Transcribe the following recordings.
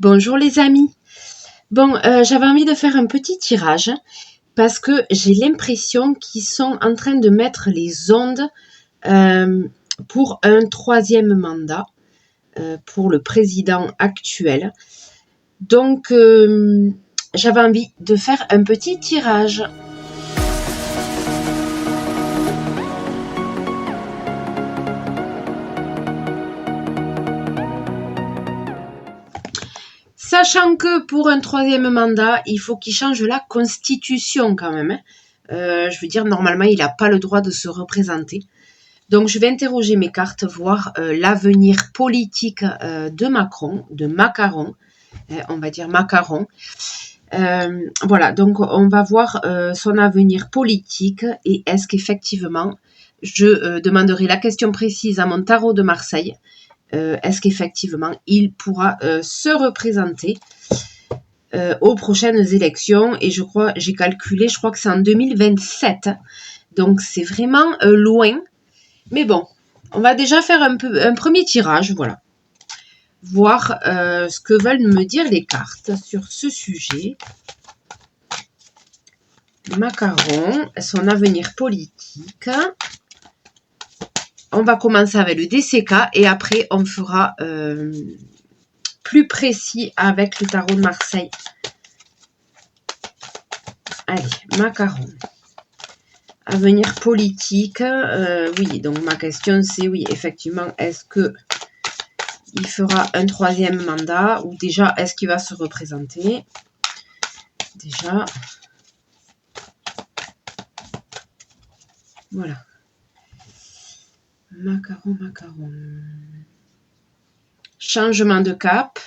Bonjour les amis. Bon, j'avais envie de faire un petit tirage parce que j'ai l'impression qu'ils sont en train de mettre les ondes euh, pour un troisième mandat pour le président actuel. Donc, j'avais envie de faire un petit tirage. Sachant que pour un troisième mandat, il faut qu'il change la constitution quand même. Je veux dire, normalement, il n'a pas le droit de se représenter. Donc, je vais interroger mes cartes, voir l'avenir politique de Macron, de Macaron, on va dire Macaron. Voilà, donc on va voir son avenir politique et est-ce qu'effectivement, je demanderai la question précise à mon tarot de Marseille. Est-ce qu'effectivement, il pourra se représenter aux prochaines élections? Et je crois, j'ai calculé, je crois que c'est en 2027. Donc, c'est vraiment loin. Mais bon, on va déjà faire un premier tirage, voilà. Voir ce que veulent me dire les cartes sur ce sujet. Macaron, son avenir politique. On va commencer avec le DCK et après on fera plus précis avec le tarot de Marseille. Allez, Macaron. Avenir politique, oui, donc ma question c'est oui, effectivement, est-ce que il fera un troisième mandat ou déjà est-ce qu'il va se représenter? Déjà, voilà. Macaron. Changement de cap.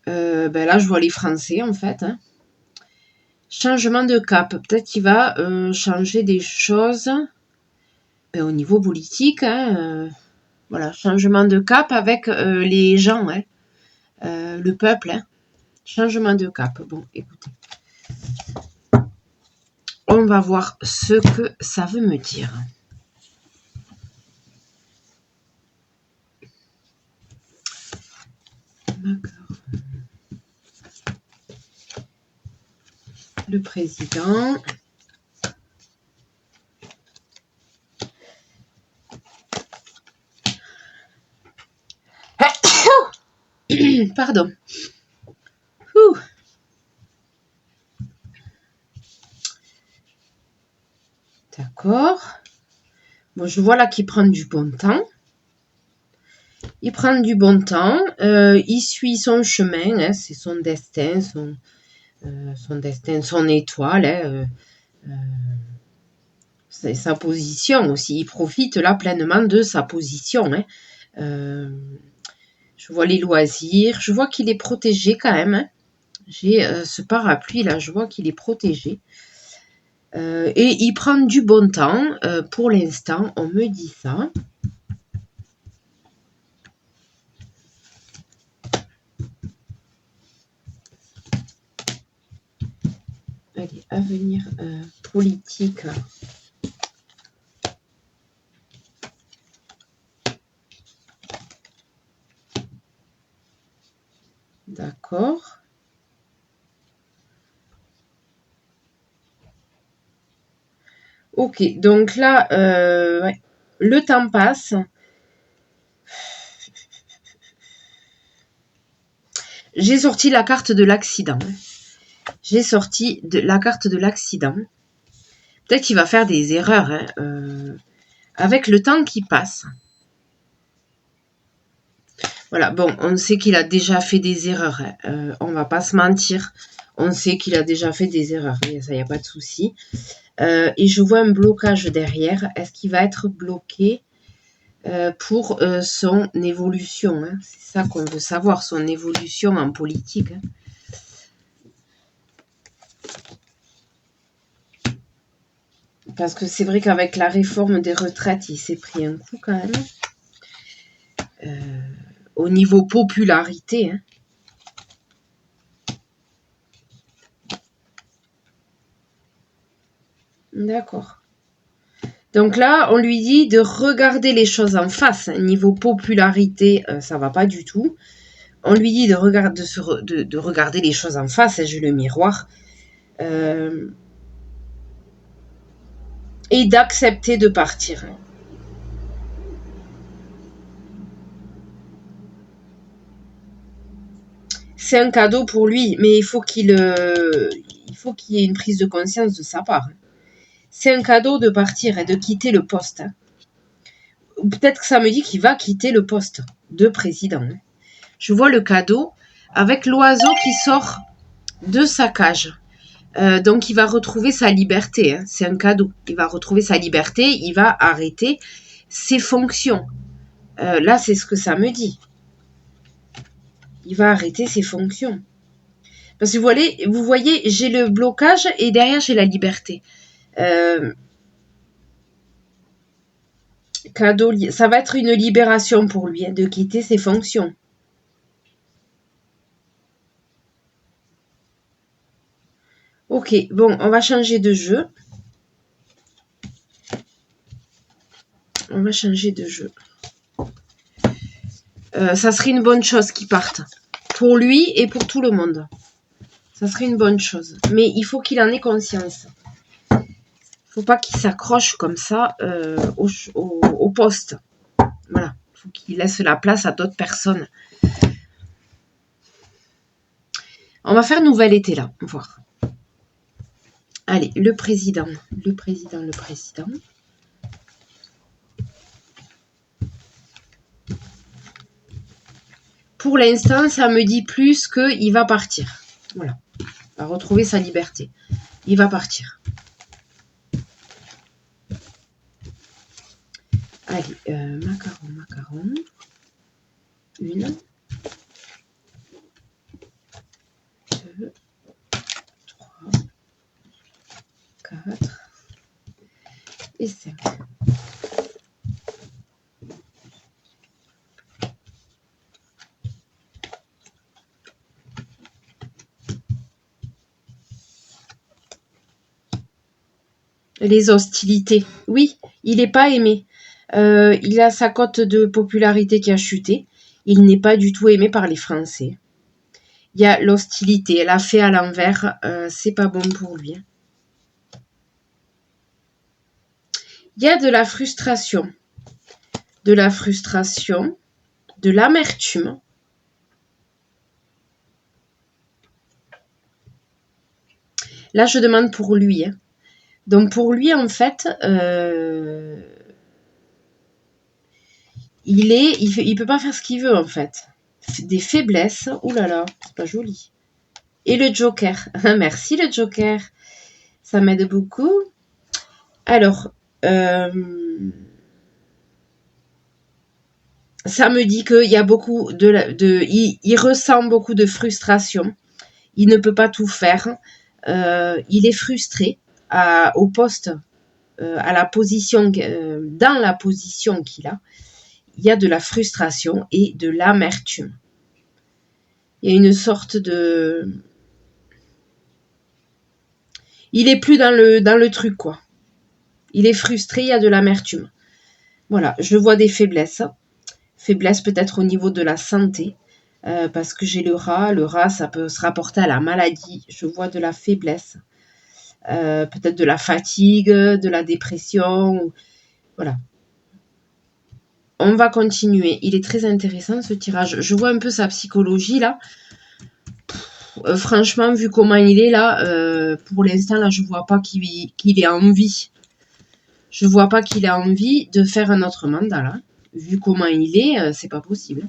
Ben là, je vois les Français en fait. Hein. Changement de cap. Peut-être qu'il va changer des choses au niveau politique. Hein, voilà, changement de cap avec les gens, hein, le peuple. Hein. Changement de cap. Bon, écoutez. On va voir ce que ça veut me dire. Le président. Pardon. D'accord. Bon, je vois là qu'il prend du bon temps. Il prend du bon temps. Il suit son chemin. Hein, c'est son destin, son étoile. Hein, c'est sa position aussi. Il profite là pleinement de sa position. Hein. Je vois les loisirs. Je vois qu'il est protégé quand même. Hein. J'ai ce parapluie là. Je vois qu'il est protégé. Et il prend du bon temps. Pour l'instant, on me dit ça. Allez, avenir politique. D'accord. Ok, donc là, ouais, le temps passe. J'ai sorti la carte de l'accident. J'ai sorti la carte de l'accident. Peut-être qu'il va faire des erreurs hein, avec le temps qui passe. Voilà, bon, on sait qu'il a déjà fait des erreurs. Hein. On va pas se mentir. On sait qu'il a déjà fait des erreurs. Ça, il n'y a pas de souci. Et je vois un blocage derrière. Est-ce qu'il va être bloqué pour son évolution hein. C'est ça qu'on veut savoir, son évolution en politique. Hein. Parce que c'est vrai qu'avec la réforme des retraites, il s'est pris un coup quand même. Au niveau popularité. Hein. D'accord. Donc là, on lui dit de regarder les choses en face. Niveau popularité, ça va pas du tout. On lui dit de regarder les choses en face, j'ai le miroir. Et d'accepter de partir. C'est un cadeau pour lui, mais il faut qu'il y ait une prise de conscience de sa part. C'est un cadeau de partir et de quitter le poste. Peut-être que ça me dit qu'il va quitter le poste de président. Je vois le cadeau avec l'oiseau qui sort de sa cage. Donc il va retrouver sa liberté. C'est un cadeau. Il va retrouver sa liberté. Il va arrêter ses fonctions. Là, c'est ce que ça me dit. Il va arrêter ses fonctions. Parce que vous voyez, j'ai le blocage et derrière j'ai la liberté. Cadeau, ça va être une libération pour lui de quitter ses fonctions. Ok, bon, on va changer de jeu. Ça serait une bonne chose qu'il parte. Pour lui et pour tout le monde. Ça serait une bonne chose. Mais il faut qu'il en ait conscience. Il ne faut pas qu'il s'accroche comme ça au poste. Voilà. Il faut qu'il laisse la place à d'autres personnes. On va faire nouvel été là. On va voir. Allez, le président. Pour l'instant, ça me dit plus qu'il va partir. Voilà. Il va retrouver sa liberté. Il va partir. Allez, macaron. 1, 2, 3, 4 et 5. Les hostilités. Oui, il n'est pas aimé. Il a sa cote de popularité qui a chuté. Il n'est pas du tout aimé par les Français. Il y a l'hostilité. Elle a fait à l'envers. C'est pas bon pour lui. Il y a de la frustration. De l'amertume. Là, je demande pour lui. Donc, pour lui, en fait, il peut pas faire ce qu'il veut, en fait. Des faiblesses. Ouh là là, c'est pas joli. Et le Joker. Merci, le Joker. Ça m'aide beaucoup. Alors, ça me dit qu'il y a beaucoup il ressent beaucoup de frustration. Il ne peut pas tout faire. Il est frustré au poste, à la position, dans la position qu'il a. Il y a de la frustration et de l'amertume. Il y a une sorte de... Il est plus dans le truc, quoi. Il est frustré, il y a de l'amertume. Voilà, je vois des faiblesses. Faiblesse peut-être au niveau de la santé. Parce que j'ai le rat. Le rat, ça peut se rapporter à la maladie. Je vois de la faiblesse. Peut-être de la fatigue, de la dépression. Voilà. On va continuer. Il est très intéressant ce tirage. Je vois un peu sa psychologie là. Franchement, vu comment il est là, pour l'instant là, je vois pas qu'il ait envie. Je vois pas qu'il ait envie de faire un autre mandat là. Vu comment il est, c'est pas possible.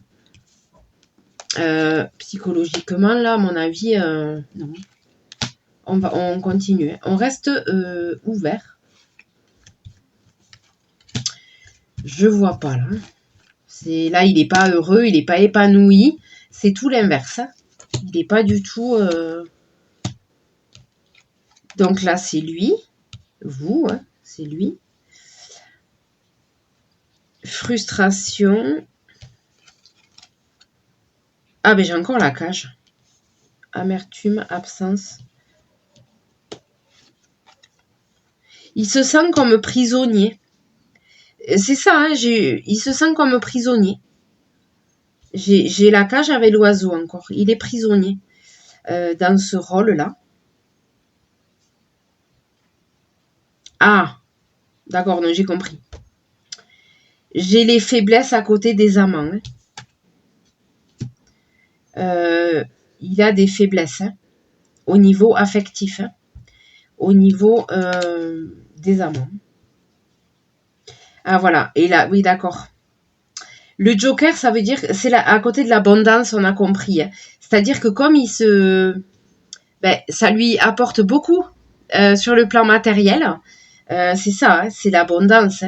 Psychologiquement là, à mon avis, non. On continue. On reste ouvert. Je vois pas là. Là, il n'est pas heureux, il n'est pas épanoui. C'est tout l'inverse. Il n'est pas du tout... Donc là, c'est lui. Vous, hein, c'est lui. Frustration. Ah, ben j'ai encore la cage. Amertume, absence. Il se sent comme prisonnier. C'est ça, hein, il se sent comme prisonnier. J'ai la cage avec l'oiseau encore. Il est prisonnier dans ce rôle-là. Ah, d'accord, non, j'ai compris. J'ai les faiblesses à côté des amants. Il a des faiblesses au niveau affectif, au niveau des amants. Ah voilà, et là, oui, d'accord. Le Joker, ça veut dire, c'est à côté de l'abondance, on a compris. C'est-à-dire que comme ça lui apporte beaucoup sur le plan matériel. C'est ça, hein, c'est l'abondance.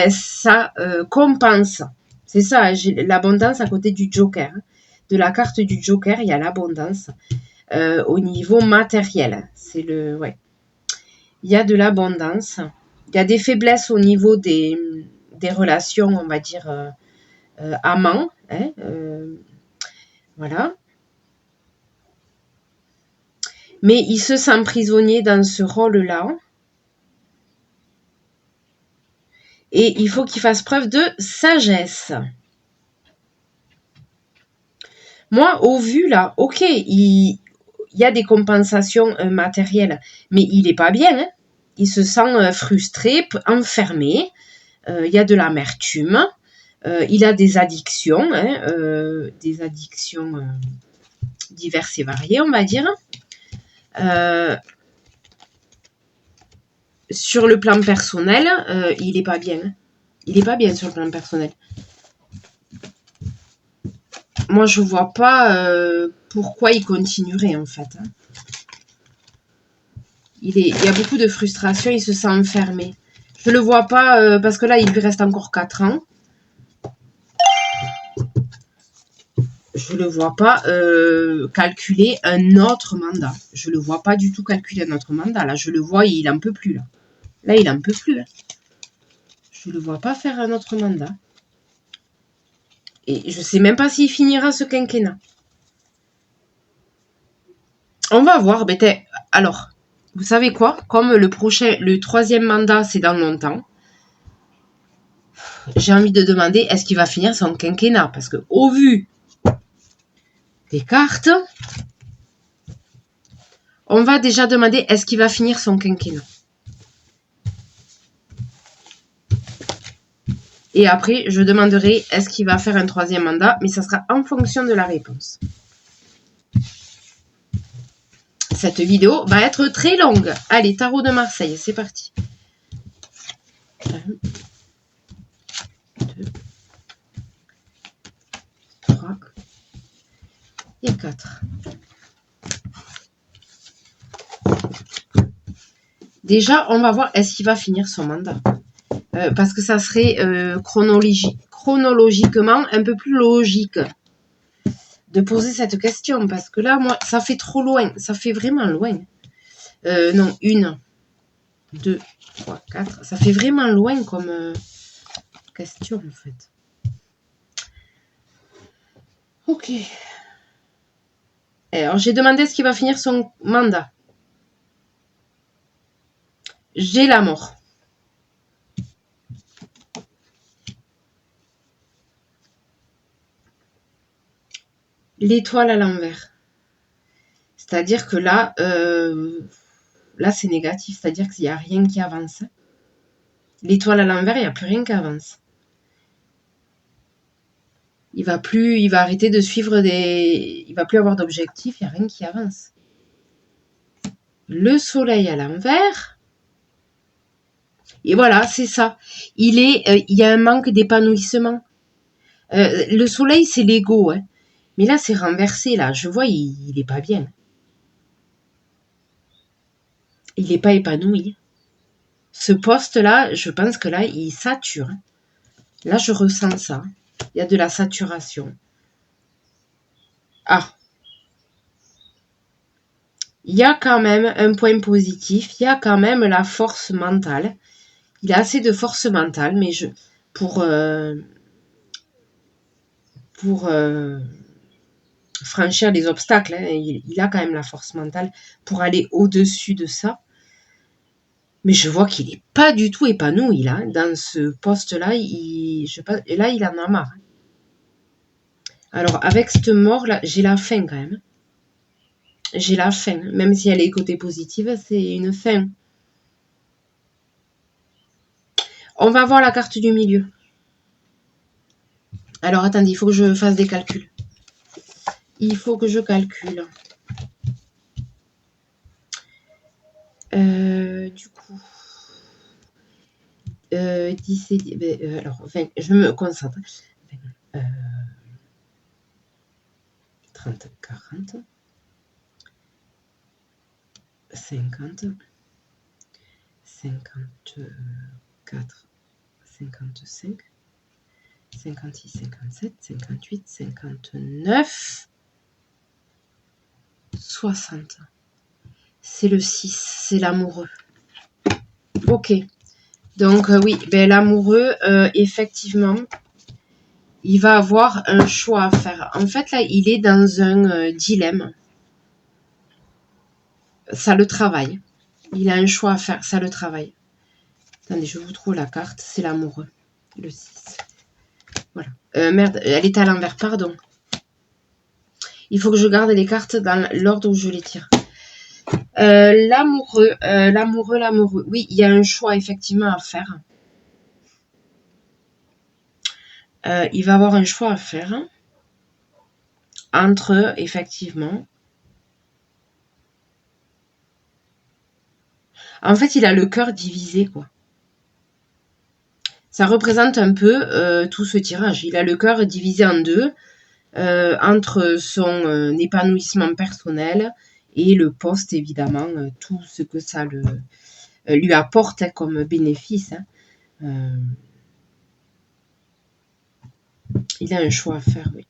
Ça compense. C'est ça, j'ai l'abondance à côté du Joker. De la carte du Joker, il y a l'abondance au niveau matériel. C'est ouais. Il y a de l'abondance. Il y a des faiblesses au niveau des relations, on va dire, amants. Hein, voilà. Mais il se sent prisonnier dans ce rôle-là. Et il faut qu'il fasse preuve de sagesse. Moi, au vu là, ok, il y a des compensations matérielles, mais il n'est pas bien. Hein. Il se sent frustré, enfermé. Il y a de l'amertume. Il a des addictions, diverses et variées, on va dire. Sur le plan personnel, il n'est pas bien. Il n'est pas bien sur le plan personnel. Moi, je vois pas pourquoi il continuerait, en fait. Hein. Il y a beaucoup de frustration, il se sent enfermé. Je le vois pas, parce que là, il lui reste encore 4 ans. Je le vois pas calculer un autre mandat. Je le vois pas du tout calculer un autre mandat. Là, je le vois, il en peut plus, là. Là, il en peut plus. Hein. Je le vois pas faire un autre mandat. Et je sais même pas s'il finira ce quinquennat. On va voir. Alors, vous savez quoi? Comme le 3e mandat, c'est dans longtemps, j'ai envie de demander, est-ce qu'il va finir son quinquennat? Parce que, au vu des cartes, on va déjà demander, est-ce qu'il va finir son quinquennat? Et après, je demanderai, est-ce qu'il va faire un 3e mandat? Mais ça sera en fonction de la réponse. Cette vidéo va être très longue. Allez, tarot de Marseille, c'est parti. 1, 2, 3 et 4. Déjà, on va voir, est-ce qu'il va finir son mandat? Parce que ça serait chronologiquement un peu plus logique de poser cette question. Parce que là, moi, ça fait trop loin. Ça fait vraiment loin. Non, 1, 2, 3, 4. Ça fait vraiment loin comme question, en fait. Ok. Alors, j'ai demandé est-ce qu'il va finir son mandat. J'ai la mort. L'étoile à l'envers. C'est-à-dire que là, c'est négatif. C'est-à-dire qu'il n'y a rien qui avance. L'étoile à l'envers, il n'y a plus rien qui avance. Il va arrêter de suivre il va plus avoir d'objectif, il n'y a rien qui avance. Le soleil à l'envers. Et voilà, c'est ça. Il y a un manque d'épanouissement. Le soleil, c'est l'ego, hein. Mais là, c'est renversé, là. Je vois, il est pas bien. Il n'est pas épanoui. Ce poste-là, je pense que là, il sature. Là, je ressens ça. Il y a de la saturation. Ah. Il y a quand même un point positif. Il y a quand même la force mentale. Il a assez de force mentale, mais pour franchir les obstacles, hein, il a quand même la force mentale pour aller au-dessus de ça. Mais je vois qu'il n'est pas du tout épanoui, là. Dans ce poste-là, je sais pas, et là, il en a marre. Alors, avec cette mort-là, j'ai la faim, quand même. J'ai la faim. Même si elle est côté positive, c'est une faim. On va voir la carte du milieu. Alors, attendez, il faut que je fasse des calculs. Il faut que je calcule. Du coup, 10 et 10, alors, 20, je me concentre. 30, 40, 50, 54, 55, 56, 57, 58, 59, 60. C'est le 6, c'est l'amoureux. Ok. Donc oui, ben, l'amoureux, effectivement, il va avoir un choix à faire. En fait, là, il est dans un dilemme. Ça le travaille. Il a un choix à faire, ça le travaille. Attendez, je vous trouve la carte. C'est l'amoureux. Le 6. Voilà. Merde, elle est à l'envers, pardon. Il faut que je garde les cartes dans l'ordre où je les tire. L'amoureux. Oui, il y a un choix effectivement à faire. Il va avoir un choix à faire entre, effectivement... En fait, il a le cœur divisé, quoi. Ça représente un peu tout ce tirage. Il a le cœur divisé en deux, entre son épanouissement personnel et le poste, évidemment, tout ce que ça lui apporte comme bénéfice. Il a un choix à faire, oui.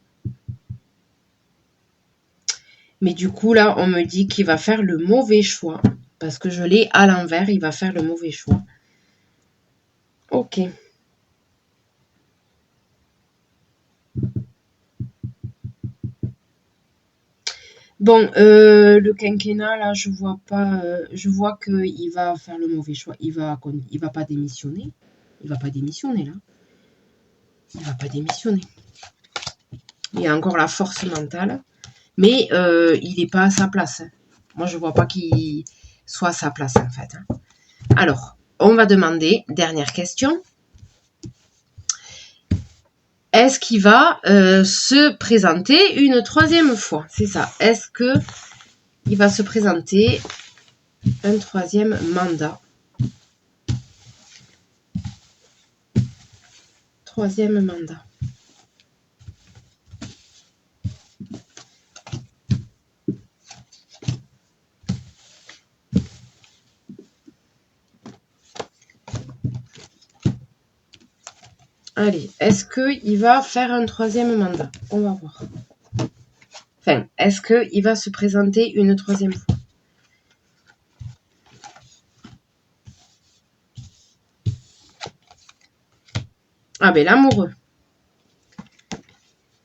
Mais du coup, là, on me dit qu'il va faire le mauvais choix. Parce que je l'ai à l'envers, il va faire le mauvais choix. Ok. Bon, le quinquennat, là, je vois pas... je vois qu'il va faire le mauvais choix. Il va pas démissionner. Il va pas démissionner, là. Il va pas démissionner. Il a encore la force mentale. Mais il n'est pas à sa place. Moi, je vois pas qu'il soit à sa place, en fait. Alors, on va demander, dernière question. Est-ce qu'il va se présenter une troisième fois? C'est ça. Est-ce qu'il va se présenter un troisième mandat? Troisième mandat. Allez, est-ce qu'il va faire un troisième mandat? On va voir. Enfin, est-ce qu'il va se présenter une troisième fois? Ah ben, l'amoureux.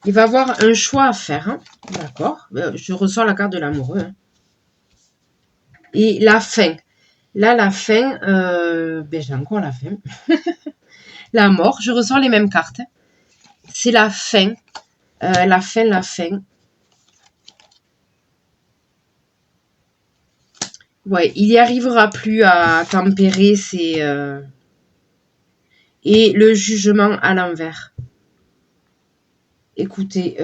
Il va avoir un choix à faire. Hein. D'accord. Je ressors la carte de l'amoureux. Hein. Et la fin. Là, la fin, ben, j'ai encore la fin. La mort, je ressors les mêmes cartes. C'est la fin. La fin. Ouais, il n'y arrivera plus à tempérer ses... Et le jugement à l'envers. Écoutez,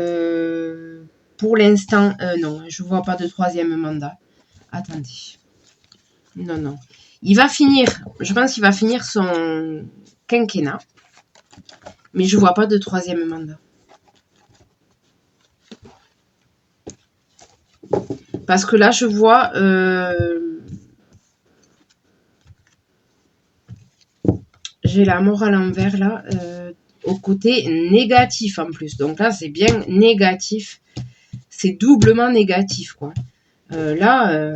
pour l'instant, non, je ne vois pas de troisième mandat. Attendez. Non. Il va finir, je pense qu'il va finir son quinquennat. Mais je ne vois pas de troisième mandat. Parce que là, je vois... j'ai la mort à l'envers, là, au côté négatif en plus. Donc là, c'est bien négatif. C'est doublement négatif, quoi. Là...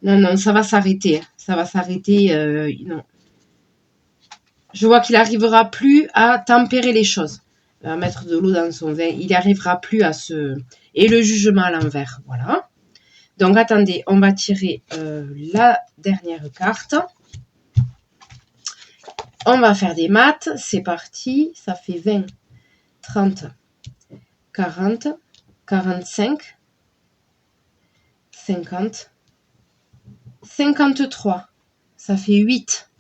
Non, ça va s'arrêter. Ça va s'arrêter. Non. Je vois qu'il n'arrivera plus à tempérer les choses. À mettre de l'eau dans son vin. Il n'arrivera plus à se... Et le jugement à l'envers. Voilà. Donc, attendez, on va tirer la dernière carte. On va faire des maths. C'est parti. Ça fait 20, 30, 40, 45, 50, 53. Ça fait 8.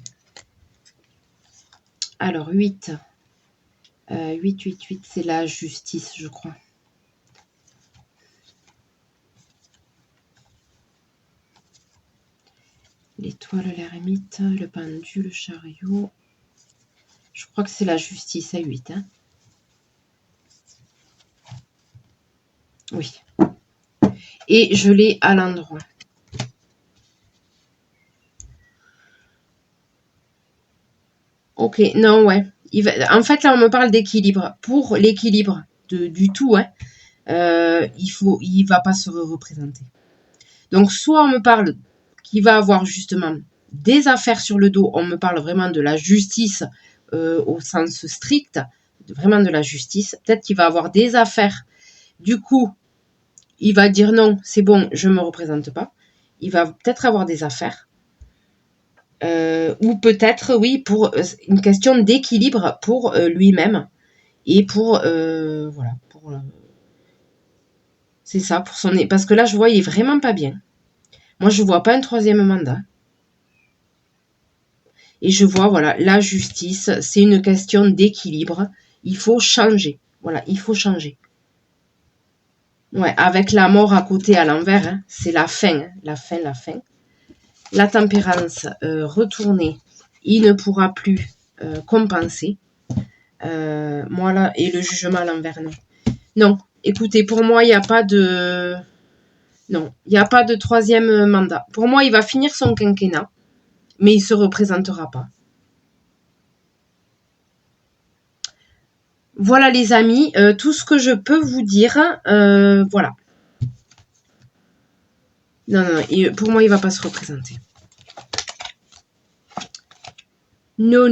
Alors, 8. 8, c'est la justice, je crois. L'étoile, l'ermite, le pendu, le chariot. Je crois que c'est la justice à 8. Hein. Oui. Et je l'ai à l'endroit. Ok, non, ouais. En fait, là, on me parle d'équilibre. Pour l'équilibre du tout, hein, il va pas se représenter. Donc, soit on me parle qu'il va avoir justement des affaires sur le dos. On me parle vraiment de la justice au sens strict, vraiment de la justice. Peut-être qu'il va avoir des affaires. Du coup, il va dire non, c'est bon, je ne me représente pas. Il va peut-être avoir des affaires. Ou peut-être, oui, pour une question d'équilibre pour lui-même. Et pour, voilà, c'est ça, pour son... Parce que là, je vois, il est vraiment pas bien. Moi, je vois pas un troisième mandat. Et je vois, voilà, la justice, c'est une question d'équilibre. Il faut changer. Voilà, il faut changer. Ouais, avec la mort à côté à l'envers, hein, c'est la fin, hein, la fin. La tempérance retournée, il ne pourra plus compenser. Moi là, et le jugement à l'envers, non. Non, écoutez, pour moi, il n'y a pas de... Non, il n'y a pas de troisième mandat. Pour moi, il va finir son quinquennat, mais il ne se représentera pas. Voilà les amis, tout ce que je peux vous dire, voilà. Non, pour moi, il ne va pas se représenter. Non.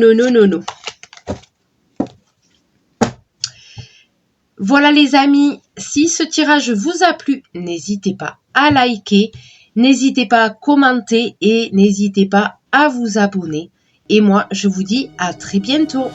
Voilà les amis, si ce tirage vous a plu, n'hésitez pas à liker, n'hésitez pas à commenter et n'hésitez pas à vous abonner. Et moi, je vous dis à très bientôt.